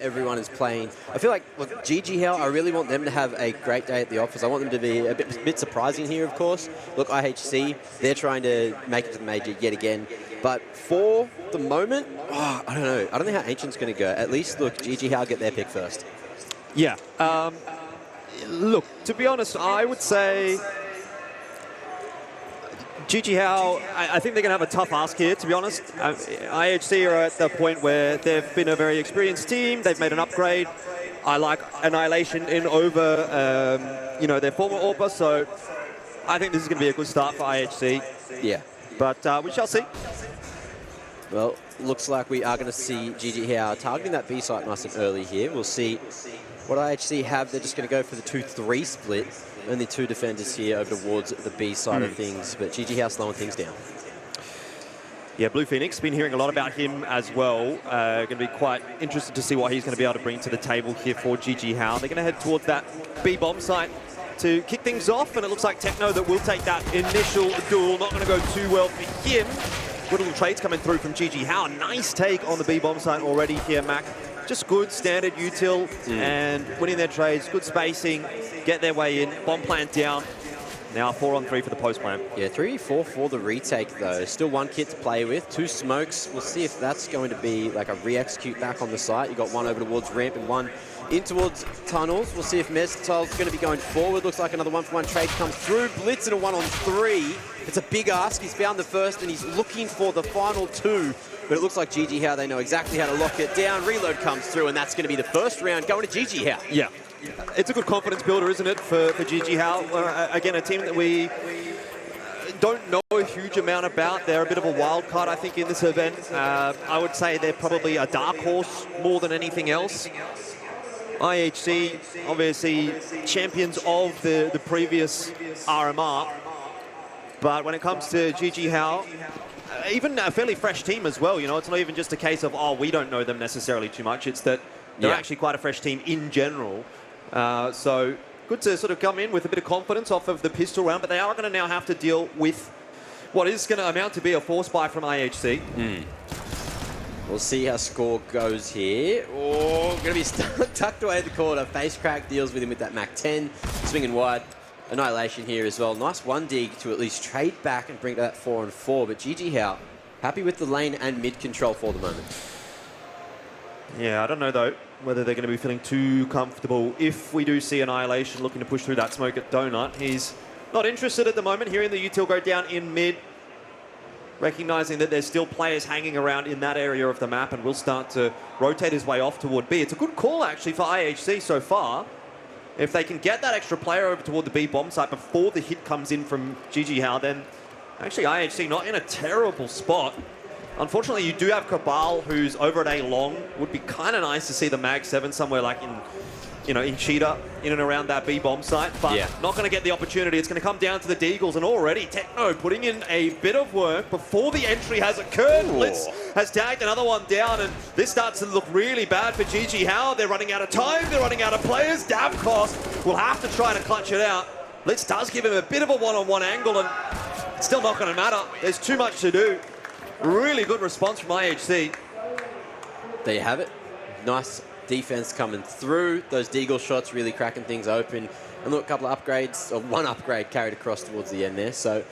everyone is playing. I feel like, look, GG I really want them to have a great day at the office. I want them to be a bit surprising here, of course. Look, IHC, they're trying to make it to the major yet again. But for the moment, I don't know. I don't know how Ancient's going to go. At least, look, GG get their pick first. Yeah. Look, to be honest, I would say GG I think they're going to have a tough ask here, to be honest. IHC are at the point where they've been a very experienced team. They've made an upgrade. I like Annihilation in over, you know, their former AWPer, so I think this is going to be a good start for IHC. Yeah. But we shall see. Well, looks like we are going to see GG targeting that B site nice and early here. We'll see what IHC have. They're just going to go for the 2-3 split. Only 2 defenders here over towards the B side of things, but GG slowing things down. Yeah, Blue Phoenix, been hearing a lot about him as well. Going to be quite interested to see what he's going to be able to bring to the table here for GG. They're going to head towards that B bomb site to kick things off, and it looks like Techno that will take that initial duel. Not going to go too well for him. Good little trades coming through from GG. Nice take on the B bomb site already here, Mac. Just good standard util and winning their trades, good spacing, get their way in, bomb plant down. Now 4-on-3 for the post plant. Yeah, 3-4 for the retake though. Still 1 kit to play with, 2 smokes. We'll see if that's going to be like a re-execute back on the site. You got 1 over towards ramp and 1 in towards tunnels. We'll see if Meztile's going to be going forward. Looks like another 1-for-1 trade comes through. bLitz in a 1-on-3. It's a big ask. He's found the first and he's looking for the final 2. But it looks like GG they know exactly how to lock it down. Reload comes through, and that's going to be the first round going to GG Yeah. It's a good confidence builder, isn't it, for GG again, a team that we don't know a huge amount about. They're a bit of a wild card, I think, in this event. I would say they're probably a dark horse more than anything else. IHC, obviously, champions of the previous RMR. But when it comes to GG even a fairly fresh team as well, you know, it's not even just a case of, oh, we don't know them necessarily too much. It's that they're actually quite a fresh team in general. So good to sort of come in with a bit of confidence off of the pistol round, but they are going to now have to deal with what is going to amount to be a force buy from IHC. We'll see how score goes here. Oh, going to be tucked away at the corner. Facecrack deals with him with that Mac 10, swinging wide. Annihilation here as well. Nice 1 dig to at least trade back and bring to that 4-on-4. But GG happy with the lane and mid control for the moment. Yeah, I don't know though whether they're going to be feeling too comfortable if we do see Annihilation looking to push through that smoke at Donut. He's not interested at the moment. Hearing the util go down in mid, recognizing that there's still players hanging around in that area of the map, and will start to rotate his way off toward B. It's a good call actually for IHC so far. If they can get that extra player over toward the B bomb site before the hit comes in from GG then actually IHC not in a terrible spot. Unfortunately, you do have Kabal, who's over at A long. Would be kind of nice to see the Mag 7 somewhere like in, you know, in Cheetah, in and around that B bomb site, but not going to get the opportunity. It's going to come down to the Deagles, and already Techno putting in a bit of work before the entry has occurred. bLitz has tagged another one down, and this starts to look really bad for GG. They're running out of time, they're running out of players. Davkos will have to try to clutch it out. bLitz does give him a bit of a one-on-one angle, and it's still not going to matter. There's too much to do. Really good response from IHC. There you have it. Nice defense coming through. Those Deagle shots really cracking things open. And look, a couple of upgrades, or 1 upgrade carried across towards the end there. So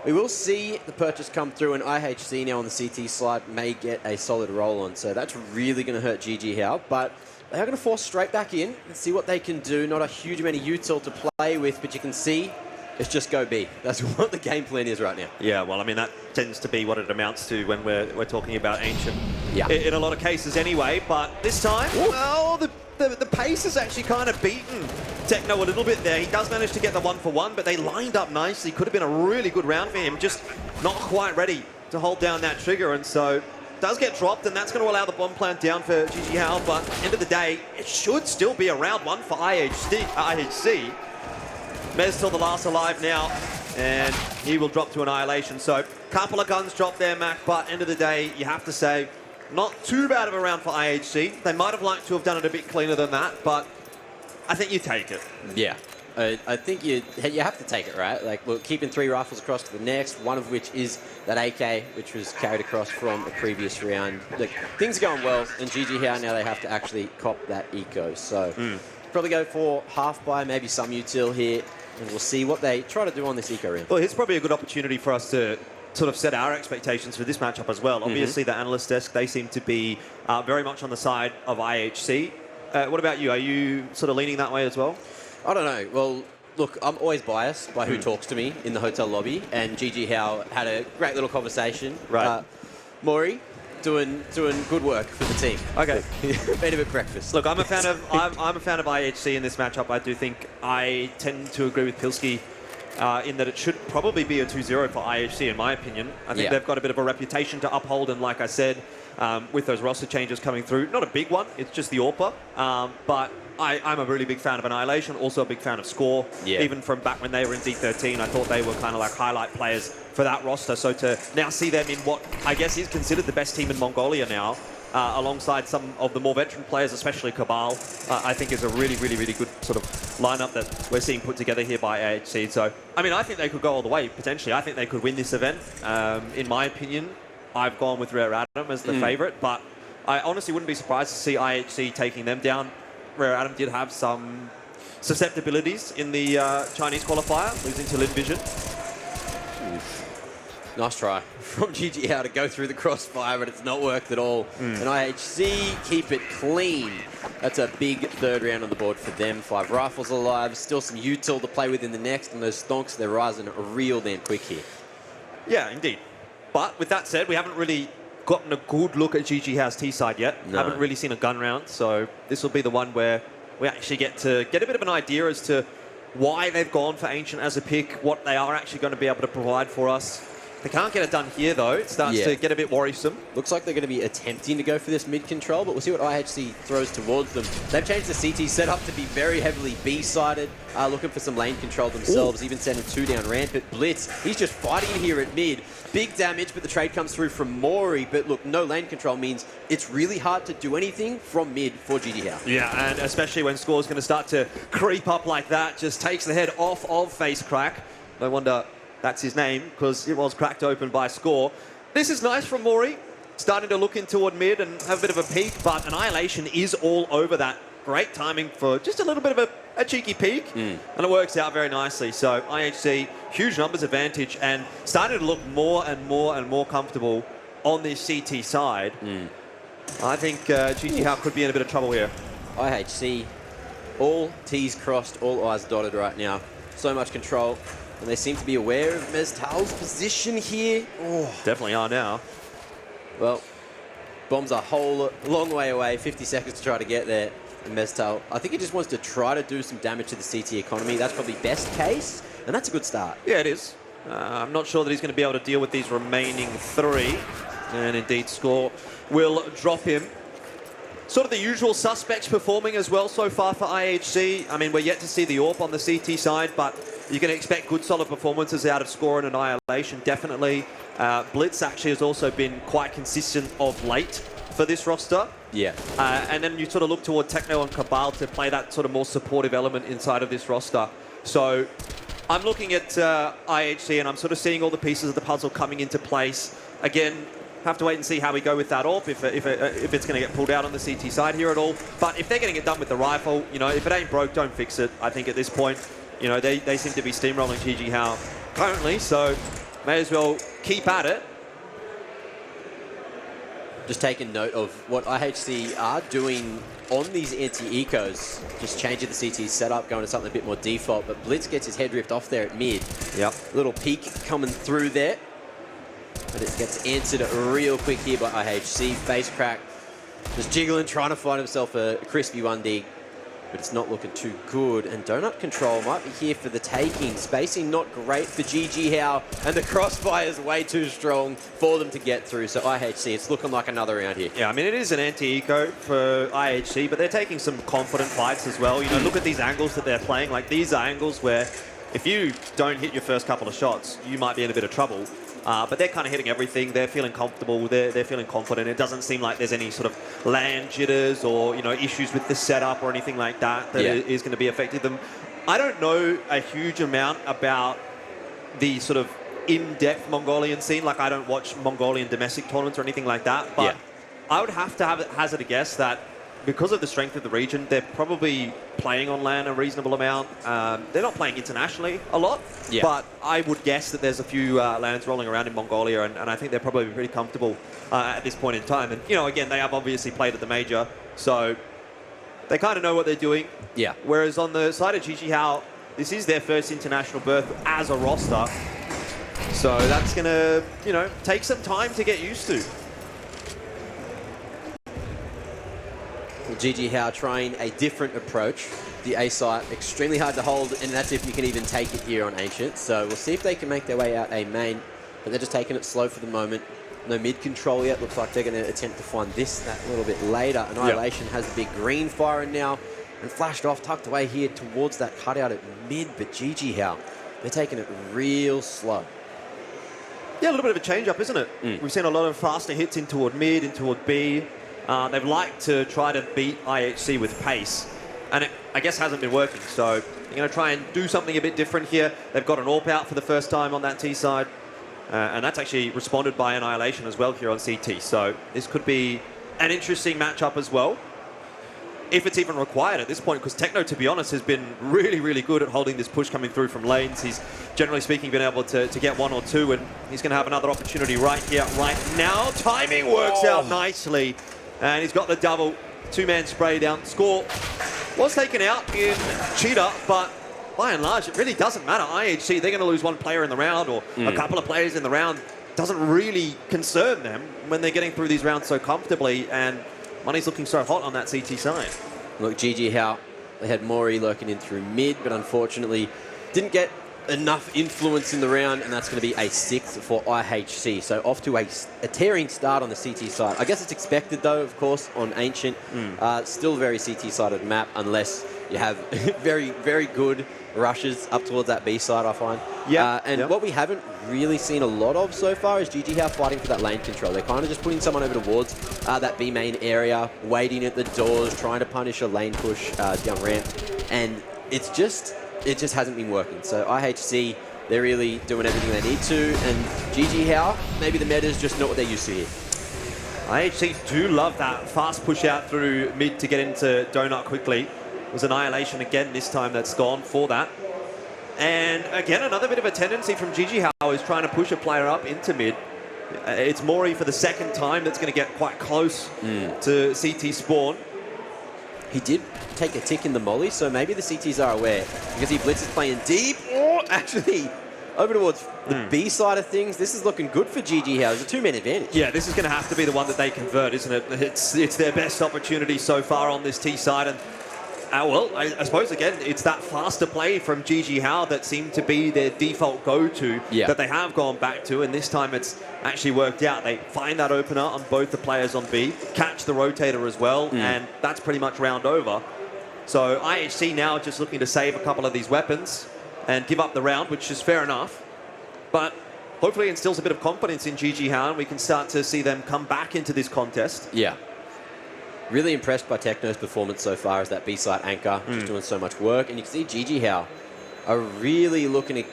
we will see the purchase come through, and IHC now on the CT slide may get a solid roll on. So that's really going to hurt GG but they are going to force straight back in and see what they can do. Not a huge amount of util to play with, but you can see it's just go B. That's what the game plan is right now. Yeah, well, I mean, that tends to be what it amounts to when we're talking about Ancient. Yeah. In a lot of cases anyway, but this time, well, the pace has actually kind of beaten Techno a little bit there. He does manage to get the 1-for-1, but they lined up nicely. Could have been a really good round for him, just not quite ready to hold down that trigger, and so does get dropped, and that's going to allow the bomb plant down for GG. But end of the day, it should still be a round 1 for IHC. Mez still the last alive now, and he will drop to Annihilation. So, couple of guns dropped there, Mac, but end of the day, you have to say, not too bad of a round for IHC. They might have liked to have done it a bit cleaner than that, but I think you take it. Yeah. I think you have to take it, right? Like, we're keeping 3 rifles across to the next, one of which is that AK, which was carried across from a previous round. Like, things are going well, and GG How now they have to actually cop that eco. So probably go for half buy, maybe some util here, and we'll see what they try to do on this eco round. Well, it's probably a good opportunity for us to sort of set our expectations for this matchup as well. Obviously, the analyst desk, they seem to be very much on the side of IHC. What about you? Are you sort of leaning that way as well? I don't know. Well, look, I'm always biased by who talks to me in the hotel lobby, and GG How had a great little conversation. Right. MOREE, doing good work for the team. Okay. Made a bit breakfast. Look, I'm a fan of I'm a fan of IHC in this matchup. I do think I tend to agree with Pilski in that it should probably be a 2-0 for IHC, in my opinion. I think they've got a bit of a reputation to uphold, and like I said, with those roster changes coming through, not a big one, it's just the AWPA, but I'm a really big fan of Annihilation, also a big fan of Score. Even from back when they were in D13, I thought they were kind of like highlight players for that roster. So to now see them in what I guess is considered the best team in Mongolia now, alongside some of the more veteran players, especially Kabal, I think is a really good sort of lineup that we're seeing put together here by AHC. So, I mean, I think they could go all the way, potentially. I think they could win this event. In my opinion, I've gone with Rare Atom as the favourite, but I honestly wouldn't be surprised to see IHC taking them down. Rare Atom did have some susceptibilities in the Chinese qualifier, losing to Lin Vision. Nice try from GG How to go through the crossfire, but it's not worked at all. And IHC keep it clean. That's a big third round on the board for them. 5 rifles alive, still some util to play with in the next, and those stonks, they're rising real damn quick here. Yeah, indeed. But with that said, we haven't really gotten a good look at GG How's T side yet. No. Haven't really seen a gun round, so this will be the one where we actually get a bit of an idea as to why they've gone for Ancient as a pick, what they are actually going to be able to provide for us. They can't get it done here, though. It starts to get a bit worrisome. Looks like they're going to be attempting to go for this mid-control, but we'll see what IHC throws towards them. They've changed the CT setup to be very heavily B-sided, looking for some lane control themselves, even sending 2 down rampant. bLitz, he's just fighting here at mid. Big damage, but the trade comes through from MOREE. But look, no lane control means it's really hard to do anything from mid for GG How. Yeah, and especially when Score's going to start to creep up like that, just takes the head off of facecrack. No wonder that's his name, because it was cracked open by Score. This is nice from MOREE, starting to look in toward mid and have a bit of a peek, but Annihilation is all over that. Great timing for just a little bit of a cheeky peek, and it works out very nicely. So IHC, huge numbers advantage, and starting to look more and more comfortable on this CT side. I think GG How could be in a bit of trouble here. IHC, all T's crossed, all I's dotted right now. So much control. And they seem to be aware of Meztal's position here. Oh. Definitely are now. Well, bomb's a long way away, 50 seconds to try to get there. And Meztal, I think he just wants to try to do some damage to the CT economy. That's probably best case, and that's a good start. Yeah, it is. I'm not sure that he's going to be able to deal with these remaining 3. And indeed, Score will drop him. Sort of the usual suspects performing as well so far for IHC. I mean, we're yet to see the AWP on the CT side, but you're going to expect good, solid performances out of Score and Annihilation, definitely. bLitz actually has also been quite consistent of late for this roster. Yeah. And then you sort of look toward Techno and Kabal to play that sort of more supportive element inside of this roster. So I'm looking at IHC, and I'm sort of seeing all the pieces of the puzzle coming into place. Again, have to wait and see how we go with that AWP, if it's going to get pulled out on the CT side here at all. But if they're getting it done with the rifle, you know, if it ain't broke, don't fix it. I think at this point, you know, they seem to be steamrolling GG How currently, so may as well keep at it. Just taking note of what IHC are doing on these anti-ecos, just changing the CT setup, going to something a bit more default, but bLitz gets his head ripped off there at mid. Yep. Little peek coming through there, but it gets answered real quick here by IHC. Facecrack just jiggling, trying to find himself a crispy 1D, but it's not looking too good. And donut control might be here for the taking. Spacing not great for GG How, and the crossfire is way too strong for them to get through. So IHC, it's looking like another round here. Yeah, I mean, it is an anti-eco for IHC, but they're taking some confident fights as well. You know, look at these angles that they're playing. Like, these are angles where if you don't hit your first couple of shots, you might be in a bit of trouble. But they're kind of hitting everything. They're feeling comfortable. They're feeling confident. It doesn't seem like there's any sort of land jitters or, you know, issues with the setup or anything like that is going to be affecting them. I don't know a huge amount about the sort of in-depth Mongolian scene. Like, I don't watch Mongolian domestic tournaments or anything like that. But I would have to hazard a guess that because of the strength of the region, they're probably playing on LAN a reasonable amount. They're not playing internationally a lot, but I would guess that there's a few LANs rolling around in Mongolia, and I think they're probably pretty comfortable at this point in time. And, you know, again, they have obviously played at the major, so they kind of know what they're doing. Yeah. Whereas on the side of JJH, this is their first international berth as a roster. So that's going to, you know, take some time to get used to. JJH trying a different approach. The A site extremely hard to hold, and that's if you can even take it here on Ancient. So we'll see if they can make their way out A main, but they're just taking it slow for the moment. No mid control yet. Looks like they're going to attempt to find this that little bit later. Annihilation has the big green firing now and flashed off, tucked away here towards that cutout at mid, but JJH, they're taking it real slow. Yeah, a little bit of a change-up, isn't it? We've seen a lot of faster hits in toward mid, in toward B. They've liked to try to beat IHC with pace, and it, I guess, hasn't been working. So they're going to try and do something a bit different here. They've got an AWP out for the first time on that T side, and that's actually responded by Annihilation as well here on CT. So this could be an interesting matchup as well, if it's even required at this point, because Techno, to be honest, has been really, really good at holding this push coming through from lanes. He's, generally speaking, been able to get one or two, and he's going to have another opportunity right here, right now. Timing works out nicely, and he's got the double. Two-man spray down. Score was taken out in Cheetah, but by and large, it really doesn't matter. IHC, they're going to lose one player in the round or a couple of players in the round. Doesn't really concern them when they're getting through these rounds so comfortably, and money's looking so hot on that CT side. Look, JJH, they had MOREE lurking in through mid, but unfortunately didn't get enough influence in the round, and that's going to be a 6th for IHC. So off to a tearing start on the CT side. I guess it's expected, though, of course, on Ancient. Still a very CT-sided map, unless you have very, very good rushes up towards that B side, I find. What we haven't really seen a lot of so far is JJH fighting for that lane control. They're kind of just putting someone over towards that B main area, waiting at the doors, trying to punish a lane push down ramp, and it just hasn't been working. So IHC, they're really doing everything they need to, and JJH, maybe the meta's just not what they're used to here. IHC do love that fast push out through mid to get into Donut quickly. It was Annihilation again this time that's gone for that. And again, another bit of a tendency from JJH is trying to push a player up into mid. It's MOREE for the second time that's going to get quite close to CT spawn. He did take a tick in the molly, so maybe the CTs are aware, because he Blitz is playing deep, or actually over towards the B side of things. This is looking good for JJH. There's a 2-man advantage. Yeah, this is going to have to be the one that they convert, isn't it? It's their best opportunity so far on this T side, and well, I suppose, again, it's that faster play from JJH that seemed to be their default go-to that they have gone back to, and this time it's actually worked out. They find that opener on both the players on B, catch the rotator as well, and that's pretty much round over. So IHC now just looking to save a couple of these weapons and give up the round, which is fair enough, but hopefully instills a bit of confidence in JJH, and we can start to see them come back into this contest. Yeah. Really impressed by Techno's performance so far as that B-side anchor, just doing so much work. And you can see JJH are really looking to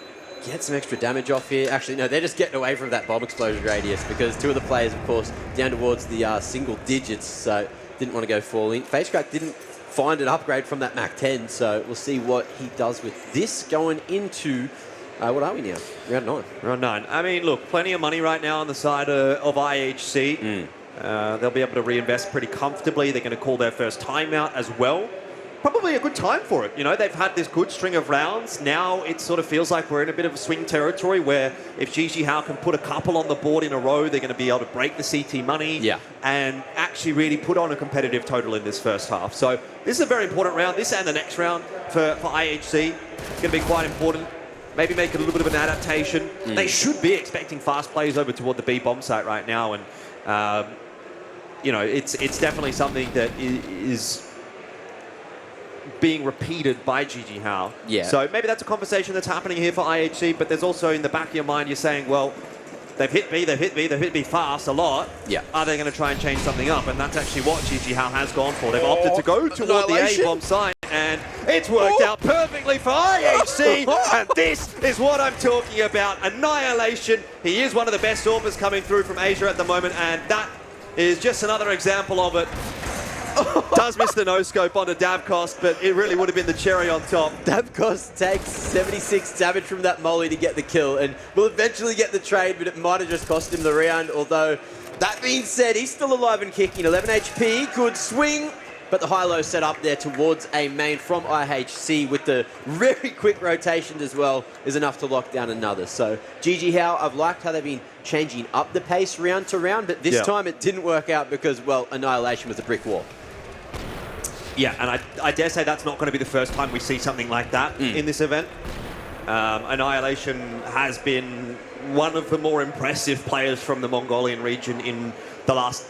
get some extra damage off here. Actually, no, they're just getting away from that bomb explosion radius, because two of the players, of course, down towards the single digits, so didn't want to go falling. Facecrack didn't find an upgrade from that Mach 10, so we'll see what he does with this going into, what are we now? Round 9. Round 9. I mean, look, plenty of money right now on the side of IHC. They'll be able to reinvest pretty comfortably. They're going to call their first timeout as well. Probably a good time for it. You know, they've had this good string of rounds. Now it sort of feels like we're in a bit of a swing territory where if JJH can put a couple on the board in a row, they're going to be able to break the CT money and actually really put on a competitive total in this first half. So this is a very important round. This and the next round for IHC is going to be quite important. Maybe make it a little bit of an adaptation. They should be expecting fast plays over toward the B bomb site right now, and you know, it's definitely something that is being repeated by JJH. Yeah. So maybe that's a conversation that's happening here for IHC, but there's also in the back of your mind, you're saying, well, they've hit B fast a lot. Yeah. Are they going to try and change something up? And that's actually what JJH has gone for. They've opted to go toward the A bomb site, and it's worked out perfectly for IHC, and this is what I'm talking about. Annihilation. He is one of the best AWPers coming through from Asia at the moment, and that is just another example of it. Does miss the no-scope onto Davkost, but it really would have been the cherry on top. Davkost takes 76 damage from that molly to get the kill, and will eventually get the trade, but it might have just cost him the round, although, that being said, he's still alive and kicking. 11 HP, good swing, but the high-low set up there towards a main from IHC with the very quick rotations as well is enough to lock down another. So, GG How, I've liked how they've been changing up the pace round to round, but this time it didn't work out because, well, Annihilation was a brick wall. Yeah, and I dare say that's not going to be the first time we see something like that in this event. Annihilation has been one of the more impressive players from the Mongolian region in the last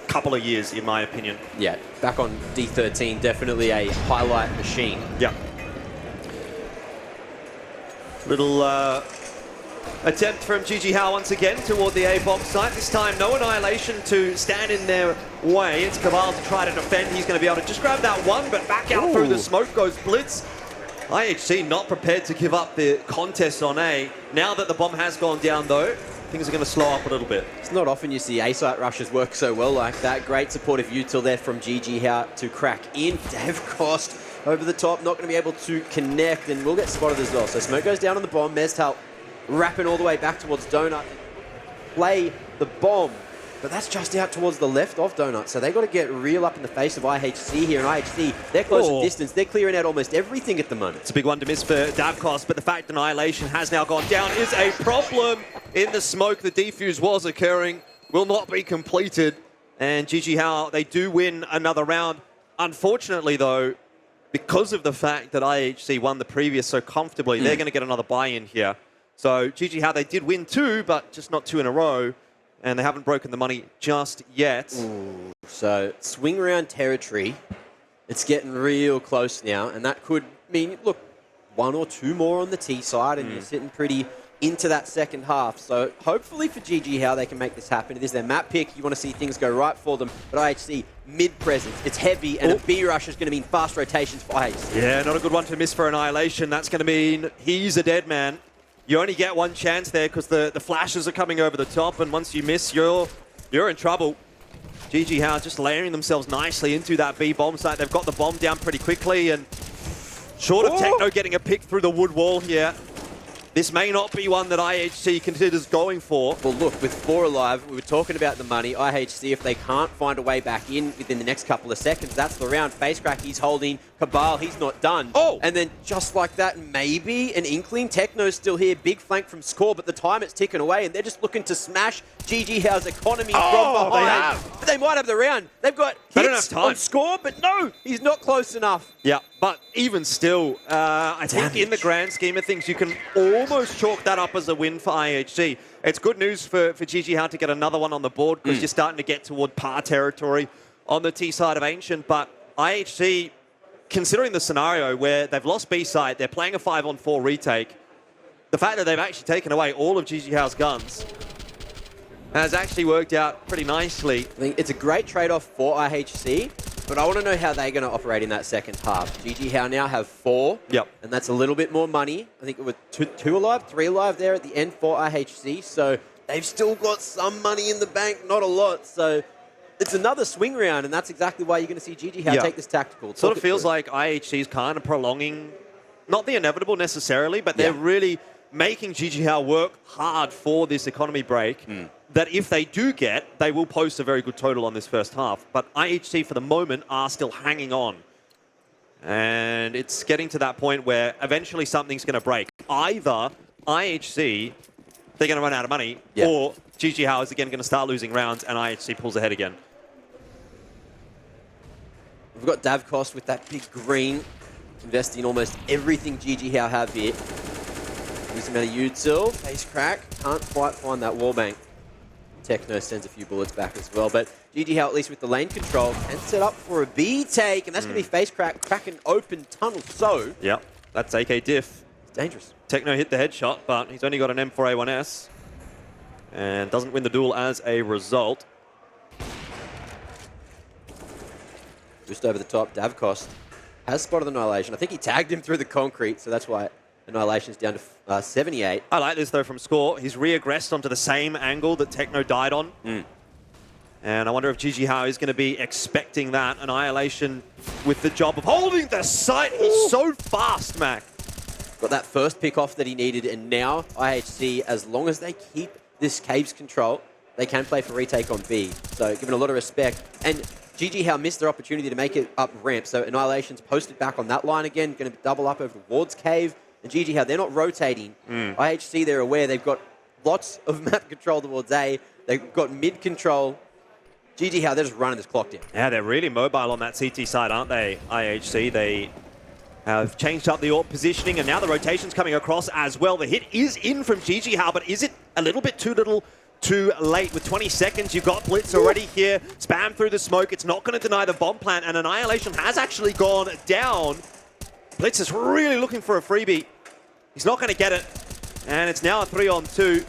couple of years, in my opinion. Yeah, back on D13, definitely a highlight machine. Yeah. Little attempt from GG How once again toward the A-bomb site. This time, no Annihilation to stand in their way. It's kabal to try to defend. He's going to be able to just grab that one, but back out through the smoke goes bLitz. IHC not prepared to give up the contest on A. Now that the bomb has gone down, though, things are going to slow up a little bit. It's not often you see A-site rushes work so well like that. Great supportive util there from GG How to crack in. Davkost over the top, not going to be able to connect, and will get spotted as well. So smoke goes down on the bomb. Meztal wrapping all the way back towards Donut. Play the bomb, but that's just out towards the left of Donut. So they've got to get real up in the face of IHC here, and IHC, they're close in distance. They're clearing out almost everything at the moment. It's a big one to miss for Davkost, but the fact Annihilation has now gone down is a problem. In the smoke, the defuse was occurring, will not be completed, and GG How, they do win another round. Unfortunately, though, because of the fact that IHC won the previous so comfortably, they're going to get another buy-in here. So GG How, they did win 2, but just not 2 in a row, and they haven't broken the money just yet. Ooh. So swing round territory, it's getting real close now, and that could mean, look, 1 or 2 more on the T side, and you're sitting pretty into that second half. So hopefully for GG How, they can make this happen. It is their map pick. You want to see things go right for them, but IHC mid-presence. It's heavy, and a B rush is going to mean fast rotations for IHC. Yeah, not a good one to miss for Annihilation. That's going to mean he's a dead man. You only get one chance there because the flashes are coming over the top, and once you miss, you're in trouble. GG How just layering themselves nicely into that B bomb site. They've got the bomb down pretty quickly, and short of Techno getting a pick through the wood wall here, this may not be one that IHC considers going for. Well, look, with 4 alive, we were talking about the money. IHC, if they can't find a way back in within the next couple of seconds, that's the round. Facecrack, he's holding. Kabal, he's not done. And then just like that, maybe an inkling. Techno's still here. Big flank from Score, but the time it's ticking away, and they're just looking to smash GG How's economy from behind. They might have the round. They've got hits on Score, but no, he's not close enough. Yeah, but even still, I think in the grand scheme of things, you can almost chalk that up as a win for IHC. It's good news for GG How to get another one on the board because you're starting to get toward par territory on the T side of Ancient, but IHC, considering the scenario where they've lost B side, they're playing a 5-on-4 retake, the fact that they've actually taken away all of GG How's guns has actually worked out pretty nicely. I think it's a great trade-off for IHC, but I want to know how they're going to operate in that second half. GG How now have 4, and that's a little bit more money. I think it was 2 alive, 3 alive there at the end for IHC, so they've still got some money in the bank, not a lot, so it's another swing round, and that's exactly why you're going to see GG How take this tactical. Sort of feels like IHC is kind of prolonging, not the inevitable necessarily, but they're really making GG How work hard for this economy break. That if they do get, they will post a very good total on this first half. But IHC, for the moment, are still hanging on. And it's getting to that point where eventually something's going to break. Either IHC, they're going to run out of money, or GG How is again going to start losing rounds and IHC pulls ahead again. We've got Davkost with that big green, investing almost everything GG How have here. Using a util, facecrack, can't quite find that wallbang. Techno sends a few bullets back as well, but GG How, at least with the lane control, can set up for a B take, and that's going to be facecrack, crack an open tunnel. So, that's AK diff. It's dangerous. Techno hit the headshot, but he's only got an M4A1S and doesn't win the duel as a result. Just over the top, Davkost has spotted Annihilation. I think he tagged him through the concrete, so that's why Annihilation's down to 78. I like this, though, from Score. He's re-aggressed onto the same angle that Techno died on. And I wonder if JJH is going to be expecting that. Annihilation with the job of holding the site. He's so fast, Mac. Got that first pick off that he needed, and now IHC, as long as they keep this Caves control, they can play for retake on B. So given a lot of respect. And JJH missed their opportunity to make it up ramp. So Annihilation's posted back on that line again, going to double up over towards Cave. And JJH, they're not rotating. IHC, they're aware. They've got lots of map control towards A. They've got mid control. JJH, they're just running this clock down. Yeah, they're really mobile on that CT side, aren't they, IHC? They have changed up the AWP positioning, and now the rotation's coming across as well. The hit is in from JJH, but is it a little bit too little too late? With 20 seconds, you've got bLitz already here. Spam through the smoke. It's not going to deny the bomb plant, and Annihilation has actually gone down. bLitz is really looking for a freebie. He's not going to get it, and it's now a 3-on-2.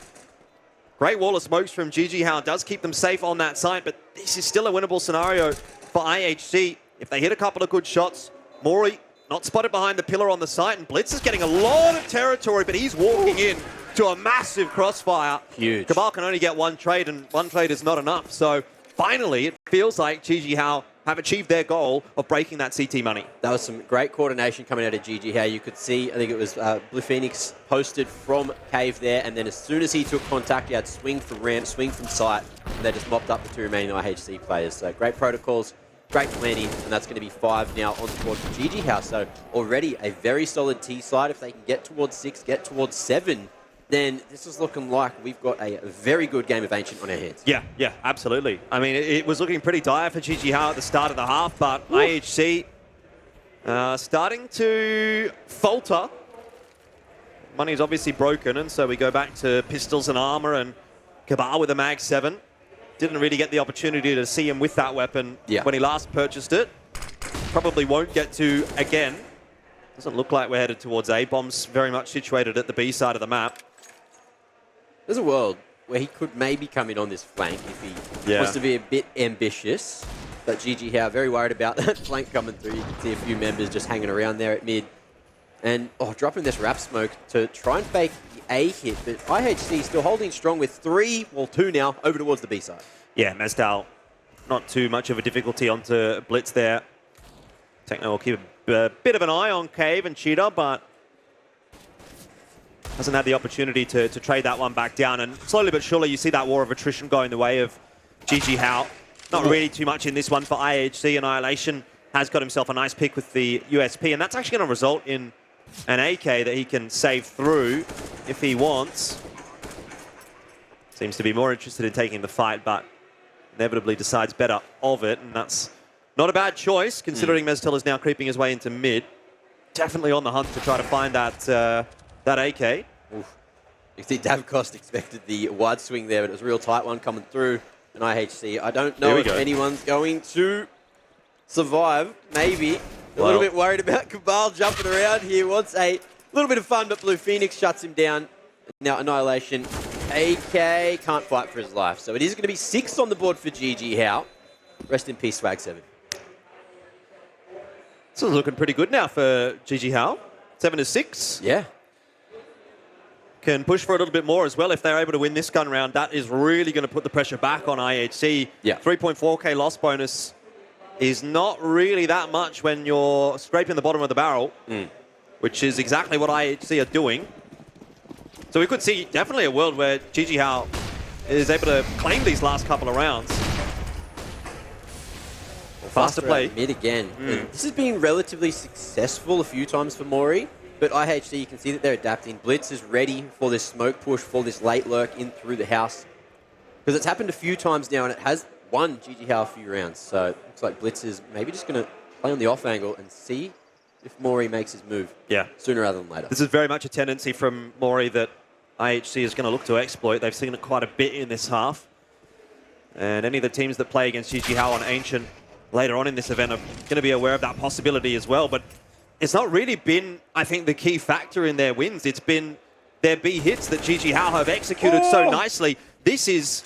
Great wall of smokes from JJH does keep them safe on that side, but this is still a winnable scenario for IHC. If they hit a couple of good shots, MOREE not spotted behind the pillar on the site, and bLitz is getting a lot of territory, but he's walking in to a massive crossfire. Huge. Kabal can only get one trade, and one trade is not enough. So finally, it feels like JJH have achieved their goal of breaking that CT money. That was some great coordination coming out of JJH. You could see, I think it was Blue Phoenix posted from Cave there, and then as soon as he took contact, he had swing from ramp, swing from site, and they just mopped up the two remaining IHC players. So great protocols, great planning, and that's going to be 5 now on the board for JJH. So already a very solid T side. If they can get towards 6, get towards 7, then this is looking like we've got a very good game of Ancient on our hands. Yeah, absolutely. I mean, it was looking pretty dire for JJH at the start of the half, but IHC starting to falter. Money's obviously broken, and so we go back to pistols and armor, and Kabal with a Mag 7. Didn't really get the opportunity to see him with that weapon when he last purchased it. Probably won't get to again. Doesn't look like we're headed towards A. Bomb's very much situated at the B side of the map. There's a world where he could maybe come in on this flank if he wants to be a bit ambitious. But JJH very worried about that flank coming through. You can see a few members just hanging around there at mid. And dropping this wrap smoke to try and fake the A hit. But IHC still holding strong with 2 now over towards the B side. Yeah, Mesdal, not too much of a difficulty onto bLitz there. Techno will keep a bit of an eye on Cave and Cheetah, but hasn't had the opportunity to trade that one back down. And slowly but surely, you see that war of attrition going the way of JJH. Not really too much in this one for IHC. Annihilation has got himself a nice pick with the USP, and that's actually going to result in an AK that he can save through if he wants. Seems to be more interested in taking the fight, but inevitably decides better of it, and that's not a bad choice, considering Mestel is now creeping his way into mid. Definitely on the hunt to try to find that that AK. Oof. You see Davcost expected the wide swing there, but it was a real tight one coming through an IHC. I don't know if anyone's going to survive. Maybe. A little bit worried about Kabal jumping around here. Wants a little bit of fun, but Blue Phoenix shuts him down. Now Annihilation. AK can't fight for his life. So it is going to be 6 on the board for JJH. Rest in peace, Swag 7. This is looking pretty good now for JJH. 7-6. Yeah. Can push for a little bit more as well if they're able to win this gun round. That is really going to put the pressure back on IHC. Yeah. 3.4k loss bonus is not really that much when you're scraping the bottom of the barrel, which is exactly what IHC are doing. So we could see definitely a world where JJH is able to claim these last couple of rounds. Faster play. Mid again. This has been relatively successful a few times for MOREE. But IHC, you can see that they're adapting. bLitz is ready for this smoke push, for this late lurk in through the house. Because it's happened a few times now, and it has won JJH a few rounds. So it looks like bLitz is maybe just going to play on the off angle and see if MOREE makes his move sooner rather than later. This is very much a tendency from MOREE that IHC is going to look to exploit. They've seen it quite a bit in this half. And any of the teams that play against JJH on Ancient later on in this event are going to be aware of that possibility as well. But it's not really been, I think, the key factor in their wins. It's been their B hits that JJH have executed so nicely. This is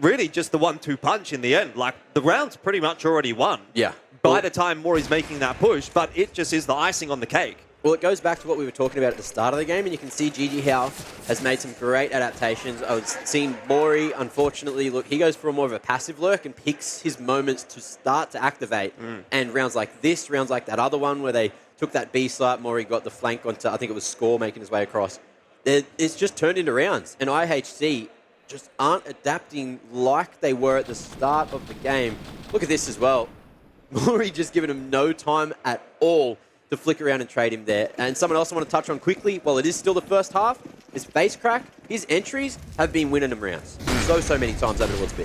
really just the 1-2 punch in the end. Like, the round's pretty much already won. Yeah. by the time MOREE's making that push, but it just is the icing on the cake. Well, it goes back to what we were talking about at the start of the game, and you can see GG Hao has made some great adaptations. I was seeing MOREE, unfortunately, look, he goes for more of a passive lurk and picks his moments to start to activate. And rounds like this, rounds like that other one where they took that B site, MOREE got the flank onto, I think it was Score making his way across. It's just turned into rounds, and IHC just aren't adapting like they were at the start of the game. Look at this as well. MOREE just giving him no time at all to flick around and trade him there. And someone else I want to touch on quickly, while it is still the first half, is facecrack. His entries have been winning him rounds so many times over towards B.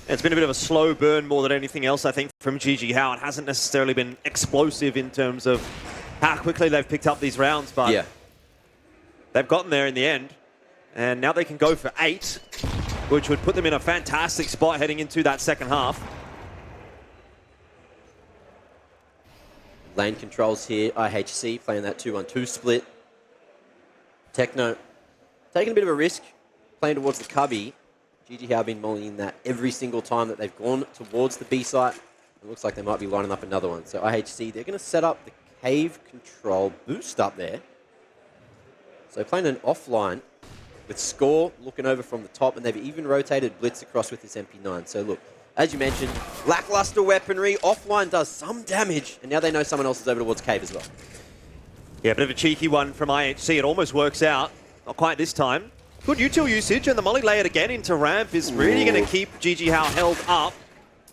It's been a bit of a slow burn more than anything else, I think, from GG Hao. It hasn't necessarily been explosive in terms of how quickly they've picked up these rounds, but they've gotten there in the end. And now they can go for 8, which would put them in a fantastic spot heading into that second half. Lane controls here, IHC playing that 2-1-2 split. Techno taking a bit of a risk, playing towards the cubby. GG Hao been mulling that every single time that they've gone towards the B site. It looks like they might be lining up another one. So IHC, they're going to set up the cave control boost up there. So playing an offline with Score looking over from the top, and they've even rotated bLitz across with this MP9. So look, as you mentioned, lackluster weaponry, offline does some damage, and now they know someone else is over towards cave as well. Yeah, a bit of a cheeky one from IHC. It almost works out. Not quite this time. Good util usage, and the molly layered again into ramp is really going to keep GG Hao held up.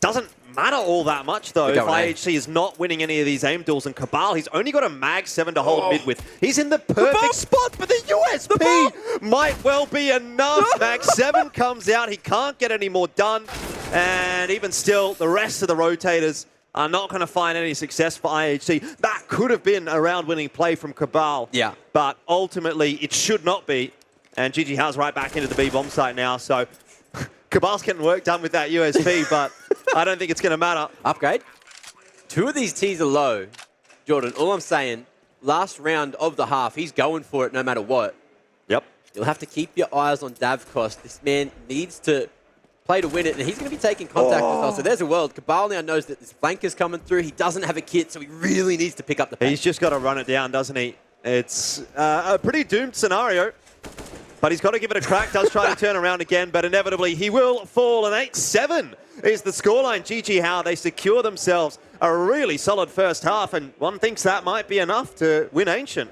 Doesn't matter all that much, though, if IHC is not winning any of these aim duels. And kabal, he's only got a mag 7 to hold mid with. He's in the perfect spot, but the USP might well be enough. Mag 7 comes out. He can't get any more done. And even still, the rest of the rotators are not going to find any success for IHC. That could have been a round-winning play from kabal. Yeah. But ultimately, it should not be. And GG Hao's right back into the B bomb site now. So kabal's getting work done with that USP, but I don't think it's going to matter. Upgrade. 2 of these T's are low. Jordan, all I'm saying, last round of the half, he's going for it no matter what. Yep. You'll have to keep your eyes on Davkos. This man needs to play to win it, and he's going to be taking contact as well. So there's a world. Kabal now knows that this flank is coming through. He doesn't have a kit, so he really needs to pick up the pace. He's just got to run it down, doesn't he? It's a pretty doomed scenario. But he's got to give it a crack. Does try to turn around again, but inevitably he will fall. And 8-7 is the scoreline. GG Hao, they secure themselves a really solid first half, and one thinks that might be enough to win Ancient.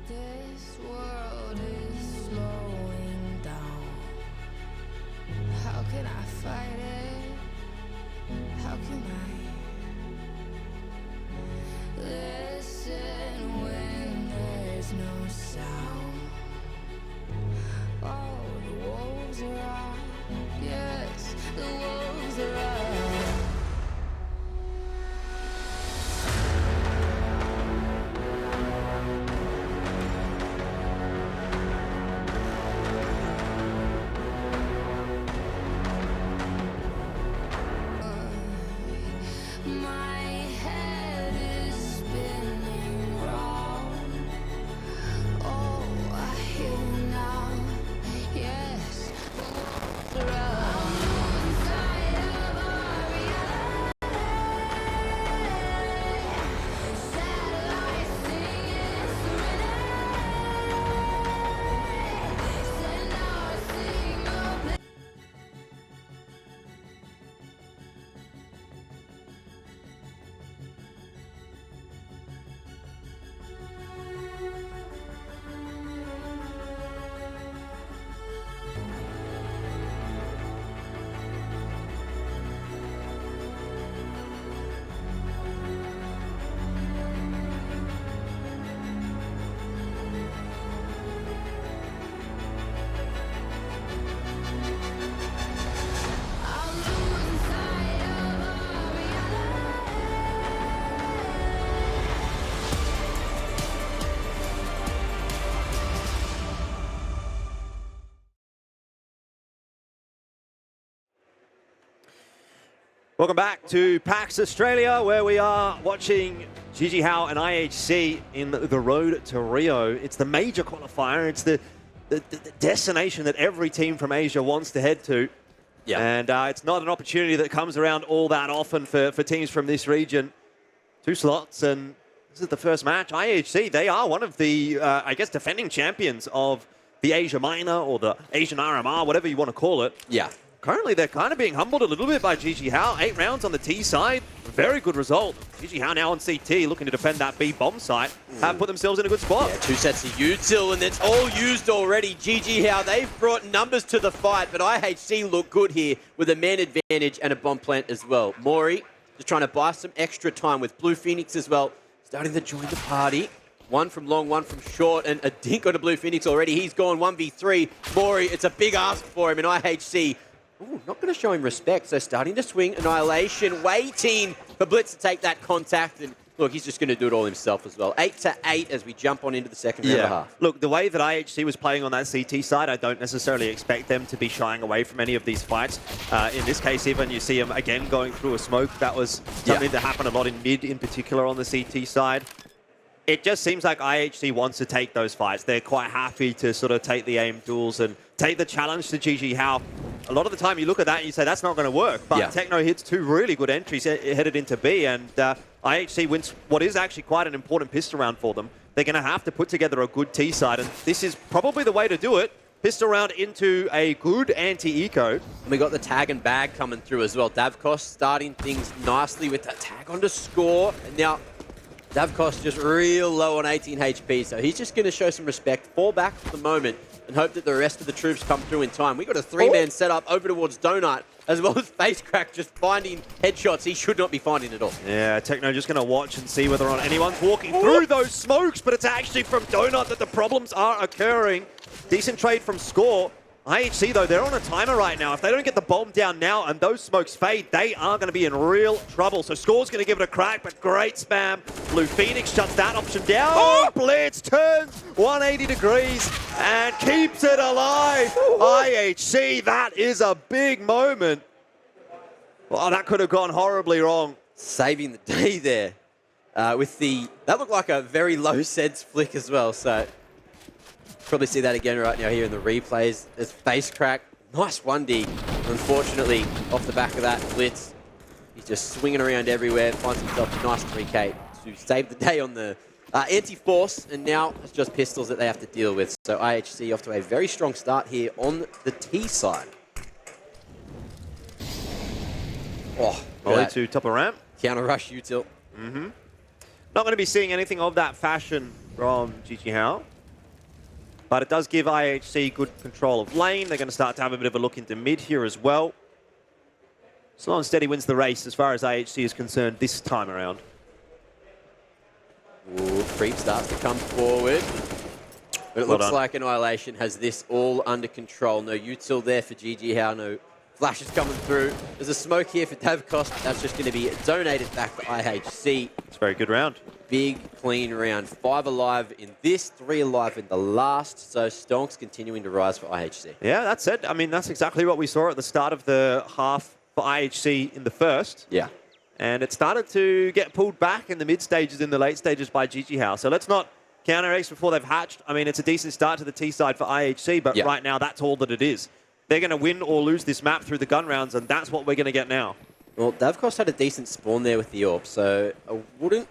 This world is slowing down. How can I fight it? How can I listen when there's no sound? Oh, the wolves are out. Yes, the wolves are out. Welcome back to PAX Australia, where we are watching Gigi Hao and IHC in the road to Rio. It's the major qualifier. It's the destination that every team from Asia wants to head to. Yeah. And it's not an opportunity that comes around all that often for teams from this region. 2 slots, and this is the first match. IHC, they are one of the, I guess, defending champions of the Asia Minor or the Asian RMR, whatever you want to call it. Yeah. Currently, they're kind of being humbled a little bit by Gigi Hao. 8 rounds on the T side. Very good result. Gigi Hao now on CT, looking to defend that B bomb site. Have put themselves in a good spot. Yeah, 2 sets of util, and it's all used already. Gigi Hao, they've brought numbers to the fight, but IHC look good here with a man advantage and a bomb plant as well. MOREE just trying to buy some extra time with Blue Phoenix as well, starting to join the party. 1 from long, 1 from short, and a dink on a Blue Phoenix already. He's gone 1v3. MOREE, it's a big ask for him, and IHC, ooh, not going to show him respect. So starting to swing Annihilation, waiting for bLitz to take that contact. And look, he's just going to do it all himself as well. 8-8 as we jump on into the second round and a half. Look, the way that IHC was playing on that CT side, I don't necessarily expect them to be shying away from any of these fights. In this case, even you see him again going through a smoke. That was something that happened a lot in mid, in particular on the CT side. It just seems like IHC wants to take those fights. They're quite happy to sort of take the aim duels and take the challenge to Gigi Hao. A lot of the time you look at that and you say, that's not going to work. But Techno hits 2 really good entries headed into B, and IHC wins what is actually quite an important pistol round for them. They're going to have to put together a good T side, and this is probably the way to do it. Pistol round into a good anti-eco. And we got the tag and bag coming through as well. Davkos starting things nicely with that tag on to score. And now Davkos just real low on 18 HP, so he's just going to show some respect, fall back for the moment, and hope that the rest of the troops come through in time. We got a 3-man setup over towards Donut, as well as facecrack just finding headshots he should not be finding at all. Yeah, Techno just going to watch and see whether or not anyone's walking through those smokes, but it's actually from Donut that the problems are occurring. Decent trade from Score. IHC, though, they're on a timer right now. If they don't get the bomb down now and those smokes fade, they are going to be in real trouble. So Score's going to give it a crack, but great spam. Blue Phoenix shuts that option down. bLitz turns 180 degrees and keeps it alive. IHC, that is a big moment. Well, that could have gone horribly wrong. Saving the day there with the... That looked like a very low seds flick as well, so... Probably see that again right now here in the replays. There's facecrack. Nice 1D. Unfortunately, off the back of that, bLitz, he's just swinging around everywhere. Finds himself a nice 3K to save the day on the anti-force. And now it's just pistols that they have to deal with. So IHC off to a very strong start here on the T side. Oh, Molly to top of ramp. Counter rush util. Not going to be seeing anything of that fashion from Gigi Hao. But it does give IHC good control of lane. They're going to start to have a bit of a look into mid here as well. Slow and steady wins the race as far as IHC is concerned this time around. Ooh, creep starts to come forward. But it looks like Annihilation has this all under control. No util there for Gigi Hao. No flashes coming through. There's a smoke here for Davkos, but that's just going to be donated back to IHC. It's a very good round. Big, clean round. 5 alive in this, 3 alive in the last. So Stonks continuing to rise for IHC. Yeah, that's it. I mean, that's exactly what we saw at the start of the half for IHC in the first. Yeah. And it started to get pulled back in the mid stages, in the late stages by Gigi Hao. So let's not counter X before they've hatched. I mean, it's a decent start to the T side for IHC, but right now that's all that it is. They're going to win or lose this map through the gun rounds, and that's what we're going to get now. Well, Davkos had a decent spawn there with the AWP, so I wouldn't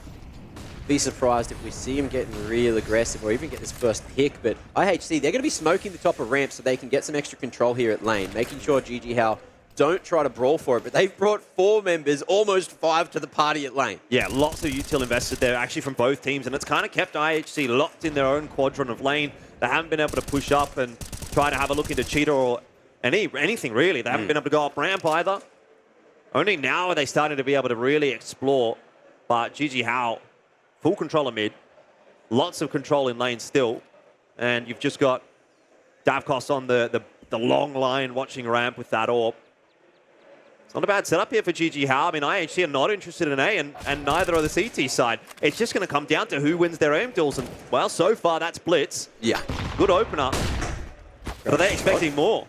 be surprised if we see him getting real aggressive or even get this first pick. But IHC, they're going to be smoking the top of ramp so they can get some extra control here at lane, making sure Gigi Hao don't try to brawl for it. But they've brought 4 members, almost 5 to the party at lane. Yeah, lots of util invested there actually from both teams, and it's kind of kept IHC locked in their own quadrant of lane. They haven't been able to push up and try to have a look into cheater or anything really. They haven't been able to go up ramp either. Only now are they starting to be able to really explore. But Gigi Hao, full control of mid, lots of control in lane still, and you've just got Davkos on the long line watching ramp with that AWP. It's not a bad setup here for Gigi Hao. I mean, IHC are not interested in A, and neither are the CT side. It's just going to come down to who wins their aim duels, and, well, so far that's bLitz. Yeah. Good opener. But are they expecting more?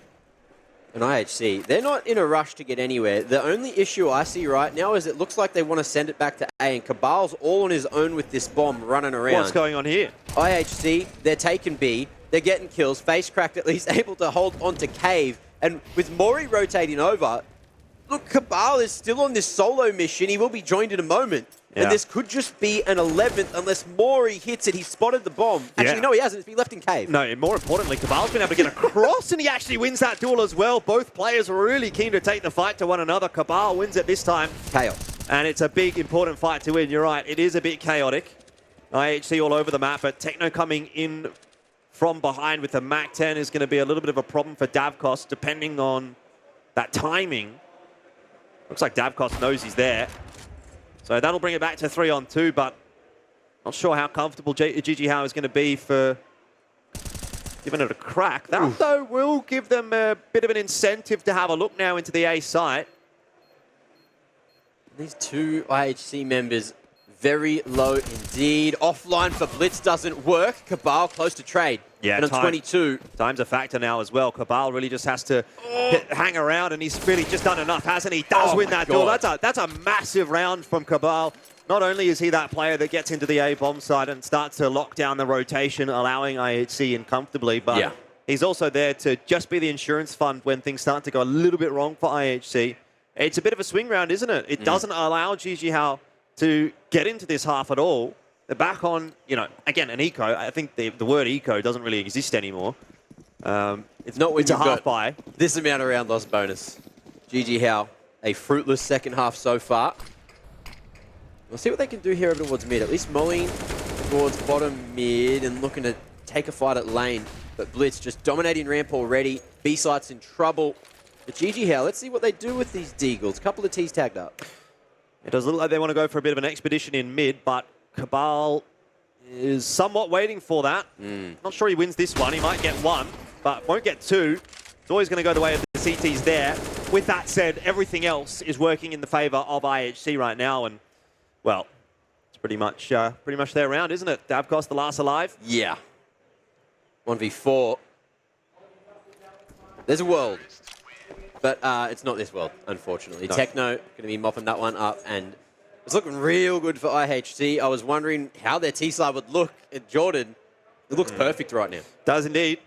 And IHC, they're not in a rush to get anywhere. The only issue I see right now is it looks like they want to send it back to A, and Kabal's all on his own with this bomb running around. What's going on here? IHC, they're taking B, they're getting kills, facecrack at least able to hold onto Cave, and with MOREE rotating over, look, Kabal is still on this solo mission. He will be joined in a moment. Yeah. And this could just be an 11th unless MOREE hits it. He spotted the bomb. Actually, no, he hasn't. It's been left in Cave. No, more importantly, Kabal's been able to get across, and he actually wins that duel as well. Both players are really keen to take the fight to one another. Kabal wins it this time. Chaos. And it's a big, important fight to win. You're right. It is a bit chaotic. IHC all over the map, but Techno coming in from behind with the MAC-10 is going to be a little bit of a problem for Davkos, depending on that timing. Looks like Davkos knows he's there. So that'll bring it back to 3-on-2, but not sure how comfortable GG How is going to be for giving it a crack. That, though, will give them a bit of an incentive to have a look now into the A site. These two IHC members, very low indeed. Offline for bLitz doesn't work. Kabal close to trade. Yeah, and on 22. Time's a factor now as well. Kabal really just has to hang around, and he's really just done enough, hasn't he? Does win that duel. That's a massive round from Kabal. Not only is he that player that gets into the A bomb site and starts to lock down the rotation, allowing IHC in comfortably, but he's also there to just be the insurance fund when things start to go a little bit wrong for IHC. It's a bit of a swing round, isn't it? It doesn't allow GG How to get into this half at all. They're back on, you know, again, an eco. I think the word eco doesn't really exist anymore. It's not when it's a you've half got buy. This amount of round loss bonus. GG How, a fruitless second half so far. We'll see what they can do here over towards mid. At least mulling towards bottom mid and looking to take a fight at lane. But bLitz just dominating ramp already. B site's in trouble. But GG How, let's see what they do with these Deagles. Couple of T's tagged up. It does look like they want to go for a bit of an expedition in mid, but Kabal is somewhat waiting for that. Not sure he wins this one. He might get one, but won't get two. It's always going to go the way of the CTs there. With that said, everything else is working in the favor of IHC right now, and, well, it's pretty much their round, isn't it? Davkos, the last alive? Yeah. 1v4. There's a world. But it's not this world, unfortunately. No. Techno going to be mopping that one up, and it's looking real good for IHC. I was wondering how their T-side would look at Jordan. It looks perfect right now. Does indeed.